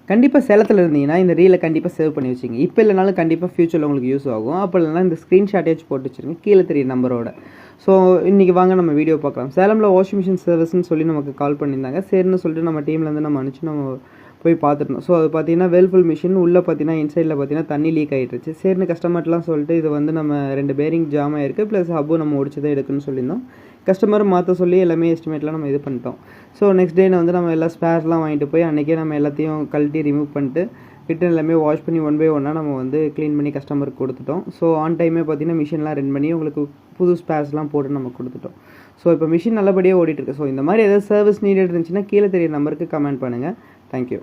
கண்டிப்பாக சேலத்தில் இருந்தீங்கன்னா இந்த ரீலை கண்டிப்பாக சேவ் பண்ணி வச்சுங்க. இப்போ இல்லைனாலும் கண்டிப்பாக ஃப்யூச்சரில் உங்களுக்கு யூஸ் ஆகும். அப்போ இல்லைனா இந்த ஸ்க்ரீன்ஷாட்டேஜ் போட்டு வச்சுருங்க கீழே தெரிய நம்பரோட. ஸோ இன்றைக்கி வாங்க நம்ம வீடியோ பார்க்கலாம். சேலமில் வாஷிங் மிஷின் சர்வீஸ்னு சொல்லி நமக்கு கால் பண்ணியிருந்தாங்க. சரின்னு சொல்லிட்டு நம்ம டீம்லேருந்து நம்ம அனுப்பிச்சு நம்ம போய் பார்த்துருந்தோம். ஸோ அது பார்த்தீங்கன்னா வேல்ஃபுல் மிஷின் உள்ளே பார்த்தீங்கன்னா இன்சைடில் பார்த்தீங்கன்னா தண்ணி லீக் ஆகிட்டுருச்சு. சரின்னு கஸ்டமர்லாம் சொல்லிட்டு இது வந்து நம்ம 2 பேரிங் ஜாம் ஆகிருக்கு ப்ளஸ் ஹப்பும் நம்ம ஒடிச்சதை எடுக்குன்னு சொல்லியிருந்தோம். கஸ்டமர் மாற்ற சொல்லி எல்லாமே எஸ்டிமேட்லாம் நம்ம இது பண்ணிட்டோம். ஸோ நெக்ஸ்ட் டே வந்து நம்ம எல்லா ஸ்பேர்ஸ்லாம் வாங்கிட்டு போய் அன்றைக்கே நம்ம எல்லாத்தையும் கழட்டி ரிமூவ் பண்ணிட்டு ரிட்டன் எல்லாமே வாஷ் பண்ணி 1 by 1 நம்ம வந்து க்ளீன் பண்ணி கஸ்டமருக்கு கொடுத்துட்டோம். ஸோ ஆன் டைமே பார்த்தீங்கன்னா மிஷின்லாம் ரன் பண்ணி உங்களுக்கு புது ஸ்பேர்ஸ்லாம் போட்டு நம்ம கொடுத்துட்டோம். ஸோ இப்போ மிஷின் நல்லபடியாக ஓடிட்டுருக்கு. ஸோ இந்த மாதிரி ஏதாவது சர்வீஸ் நீடட் இருந்துச்சுன்னா கீழே தெரிய நம்பருக்கு கமெண்ட் பண்ணுங்கள். தேங்க்யூ.